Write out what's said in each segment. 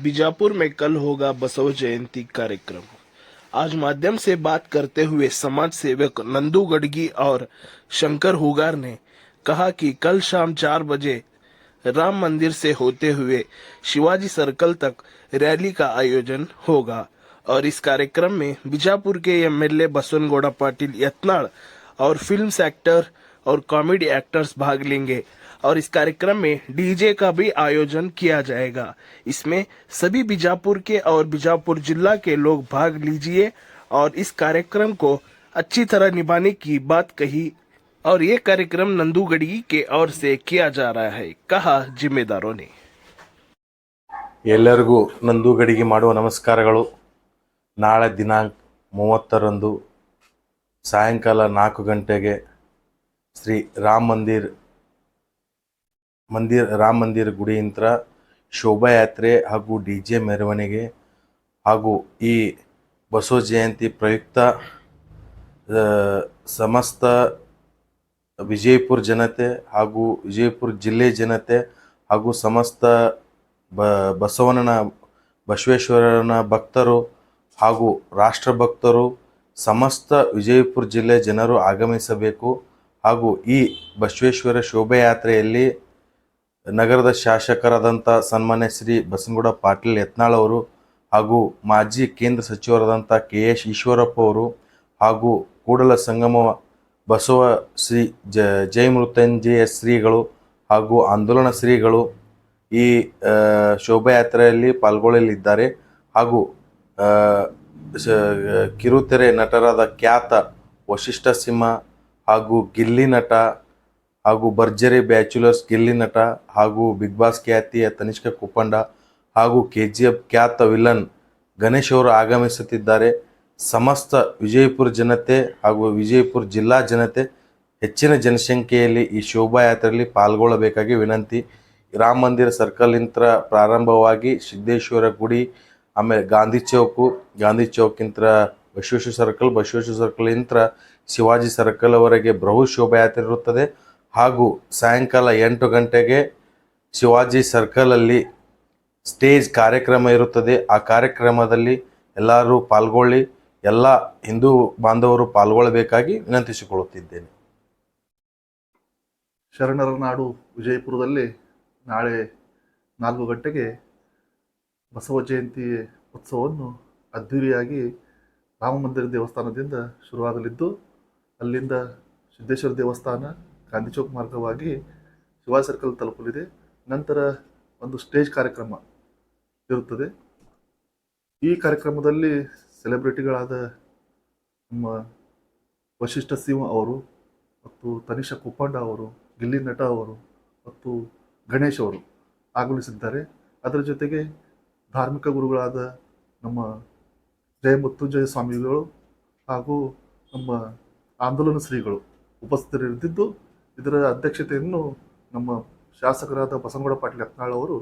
बीजापुर में कल होगा बसव जयंती कार्यक्रम। आज माध्यम से बात करते हुए समाज सेवक नंदू गडगी और शंकर हुगार ने कहा कि कल शाम 4 बजे राम मंदिर से होते हुए शिवाजी सर्कल तक रैली का आयोजन होगा और इस कार्यक्रम में बीजापुर के एमएलए बसवनगौड़ा पाटिल यत्नाड़ और फिल्म एक्टर और कॉमेडी एक्टर्स भाग लेंगे और इस कार्यक्रम में डीजे का भी आयोजन किया जाएगा। इसमें सभी बीजापुर के और बीजापुर जिला के लोग भाग लीजिए और इस कार्यक्रम को अच्छी तरह निभाने की बात कही और ये कार्यक्रम नंदू गडगी के ओर से किया जा रहा है, कहा जिम्मेदारों ने। ಎಲ್ಲರಿಗೂ ನಂದು ಗಡಿಗೆ ಮಾಡುವ ನಮಸ್ಕಾರಗಳು। ನಾಳೆ ದಿನಾಂಕ 30ರಂದು ಸಾಯಂಕಾಲ 4 ಗಂಟೆಗೆ ಶ್ರೀ ರಾಮ ಮಂದಿರ ಗುಡಿಯಿಂದ ಶೋಭಾಯಾತ್ರೆ ಹಾಗೂ ಡಿಜೆ ಮೆರವಣಿಗೆ ಹಾಗೂ ಈ ಬಸವ ಜಯಂತಿ ಪ್ರಯುಕ್ತ ಸಮಸ್ತ ವಿಜಯಪುರ ಜನತೆ ಹಾಗೂ ವಿಜಯಪುರ ಜಿಲ್ಲೆ ಜನತೆ ಹಾಗೂ ಸಮಸ್ತ ಬಸವೇಶ್ವರನ ಭಕ್ತರು ಹಾಗೂ ರಾಷ್ಟ್ರ ಭಕ್ತರು ಸಮಸ್ತ ವಿಜಯಪುರ ಜಿಲ್ಲೆ ಜನರು ಆಗಮಿಸಬೇಕು ಹಾಗೂ ಈ ಬಸವೇಶ್ವರ ಶೋಭಾಯಾತ್ರೆಯಲ್ಲಿ ನಗರದ ಶಾಸಕರಾದಂಥ ಸನ್ಮಾನ್ಯ ಶ್ರೀ ಬಸನಗೌಡ ಪಾಟೀಲ್ ಯತ್ನಾಳ್ ಅವರು ಹಾಗೂ ಮಾಜಿ ಕೇಂದ್ರ ಸಚಿವರಾದಂಥ KS ಈಶ್ವರಪ್ಪ ಅವರು ಹಾಗೂ ಕೂಡಲ ಸಂಗಮ ಬಸವ ಶ್ರೀ ಜೈ ಮೃತ್ಯುಂಜಯ ಶ್ರೀಗಳು ಹಾಗೂ ಆಂದೋಲನ ಶ್ರೀಗಳು ಈ ಶೋಭಾಯಾತ್ರೆಯಲ್ಲಿ ಪಾಲ್ಗೊಳ್ಳಲಿದ್ದಾರೆ ಹಾಗೂ ಕಿರುತೆರೆ ನಟರಾದ ಖ್ಯಾತ ವಶಿಷ್ಠ ಸಿಂಹ ಹಾಗೂ ಗಿಲ್ಲಿ ನಟ ಹಾಗೂ ಭರ್ಜರಿ ಬ್ಯಾಚುಲರ್ಸ್ ಗಿಲ್ಲಿ ನಟ ಹಾಗೂ ಬಿಗ್ ಬಾಸ್ ಖ್ಯಾತಿಯ ತನಿಷ್ಕ ಕುಪ್ಪಂಡ ಹಾಗೂ KGF ಖ್ಯಾತ ವಿಲನ್ ಗಣೇಶ್ ಅವರು ಆಗಮಿಸುತ್ತಿದ್ದಾರೆ। ಸಮಸ್ತ ವಿಜಯಪುರ ಜನತೆ ಹಾಗೂ ವಿಜಯಪುರ ಜಿಲ್ಲಾ ಜನತೆ ಹೆಚ್ಚಿನ ಜನಸಂಖ್ಯೆಯಲ್ಲಿ ಈ ಶೋಭಾಯಾತ್ರೆಯಲ್ಲಿ ಪಾಲ್ಗೊಳ್ಳಬೇಕಾಗಿ ವಿನಂತಿ। ರಾಮ ಮಂದಿರ ಸರ್ಕಲ್ನಿಂದ ಪ್ರಾರಂಭವಾಗಿ ಸಿದ್ದೇಶ್ವರ ಗುಡಿ, ಆಮೇಲೆ ಗಾಂಧಿ ಚೌಕಿಂದ ಬಸವೇಶ್ವರ ಸರ್ಕಲ್ನಿಂದ ಶಿವಾಜಿ ಸರ್ಕಲ್ವರೆಗೆ ಬೃಹತ್ ಶೋಭಾಯಾತ್ರೆ ಇರುತ್ತದೆ ಹಾಗೂ ಸಾಯಂಕಾಲ 8 ಗಂಟೆಗೆ ಶಿವಾಜಿ ಸರ್ಕಲಲ್ಲಿ ಸ್ಟೇಜ್ ಕಾರ್ಯಕ್ರಮ ಇರುತ್ತದೆ। ಆ ಕಾರ್ಯಕ್ರಮದಲ್ಲಿ ಎಲ್ಲರೂ ಪಾಲ್ಗೊಳ್ಳಿ, ಎಲ್ಲ ಹಿಂದೂ ಬಾಂಧವರು ಪಾಲ್ಗೊಳ್ಳಬೇಕಾಗಿ ವಿನಂತಿಸಿಕೊಳ್ಳುತ್ತಿದ್ದೇನೆ। ಶರಣರ ನಾಡು ವಿಜಯಪುರದಲ್ಲಿ ನಾಳೆ 4 ಗಂಟೆಗೆ ಬಸವ ಜಯಂತಿ ಉತ್ಸವವನ್ನು ಅದ್ಧೂರಿಯಾಗಿ ರಾಮ ಮಂದಿರ ದೇವಸ್ಥಾನದಿಂದ ಶುರುವಾಗಲಿದ್ದು, ಅಲ್ಲಿಂದ ಸಿದ್ದೇಶ್ವರ ದೇವಸ್ಥಾನ, ಗಾಂಧಿ ಚೌಕ್ ಮಾರ್ಗವಾಗಿ ಶಿವಾಜಿ ಸರ್ಕಲ್ ತಲುಪಲಿದೆ। ನಂತರ ಒಂದು ಸ್ಟೇಜ್ ಕಾರ್ಯಕ್ರಮ ಇರುತ್ತದೆ। ಈ ಕಾರ್ಯಕ್ರಮದಲ್ಲಿ ಸೆಲೆಬ್ರಿಟಿಗಳಾದ ನಮ್ಮ ವಶಿಷ್ಠ ಸಿಂಹ ಅವರು ಮತ್ತು ತನಿಷಾ ಕುಪ್ಪಂಡ ಅವರು, ಗಿಲ್ಲಿ ನಟ ಅವರು ಮತ್ತು ಗಣೇಶ್ ಅವರು ಆಗಮಿಸಿದ್ದಾರೆ। ಅದರ ಜೊತೆಗೆ ಧಾರ್ಮಿಕ ಗುರುಗಳಾದ ನಮ್ಮ ಜಯ ಮೃತ್ಯುಂಜಯ ಸ್ವಾಮಿಗಳು ಹಾಗೂ ನಮ್ಮ ಆಂದೋಲನ ಶ್ರೀಗಳು ಉಪಸ್ಥಿತರಿದ್ದು, ಇದರ ಅಧ್ಯಕ್ಷತೆಯನ್ನು ನಮ್ಮ ಶಾಸಕರಾದ ಬಸನಗೌಡ ಪಾಟೀಲ್ ಯತ್ನಾಳ್ ಅವರು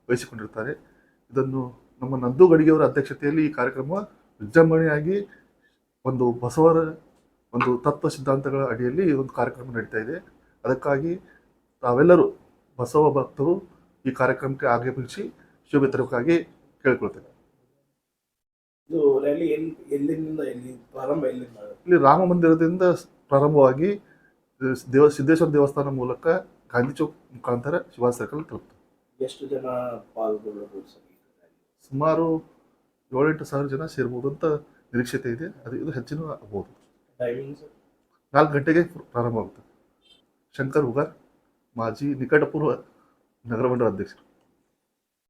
ವಹಿಸಿಕೊಂಡಿರ್ತಾರೆ। ಇದನ್ನು ನಮ್ಮ ನಂದು ಗಡಿಗೆಯವರ ಅಧ್ಯಕ್ಷತೆಯಲ್ಲಿ ಈ ಕಾರ್ಯಕ್ರಮ ವಿಜೃಂಭಣೆಯಾಗಿ ಒಂದು ಬಸವರ ಒಂದು ತತ್ವ ಸಿದ್ಧಾಂತಗಳ ಅಡಿಯಲ್ಲಿ ಒಂದು ಕಾರ್ಯಕ್ರಮ ನಡೀತಾ ಇದೆ। ಅದಕ್ಕಾಗಿ ತಾವೆಲ್ಲರೂ ಬಸವ ಭಕ್ತರು ಈ ಕಾರ್ಯಕ್ರಮಕ್ಕೆ ಆಗಮಿಸಿ ಶುಭ ತರಬೇಕಾಗಿ ಕೇಳಿಕೊಳ್ತೇನೆ। ಇಲ್ಲಿ ರಾಮ ಮಂದಿರದಿಂದ ಪ್ರಾರಂಭವಾಗಿ ಸಿದ್ದೇಶ್ವರ ದೇವಸ್ಥಾನ ಮೂಲಕ ಗಾಂಧಿ ಚೌಕ್ ಮುಖಾಂತರ ಶಿವಾಜಿ ಸರ್ಕಲ್ ತಲುಪ್ತದೆ। ಎಷ್ಟು ಜನ ಪಾಲ್ಗೊಳ್ಳಬಹುದು? ಸುಮಾರು 7-8 ಸಾವಿರ ಜನ ಸೇರ್ಬೋದು ಅಂತ ನಿರೀಕ್ಷತೆ ಇದೆ। ಇದು ಹೆಚ್ಚಿನ ಆಗ್ಬೋದು। 4 ಗಂಟೆಗೆ ಪ್ರಾರಂಭ ಆಗುತ್ತದೆ। ಶಂಕರ್ ಹುಗಾರ್, ಮಾಜಿ ನಿಕಟಪೂರ್ವ ನಗರ ಮಂಡಲ ಅಧ್ಯಕ್ಷರು।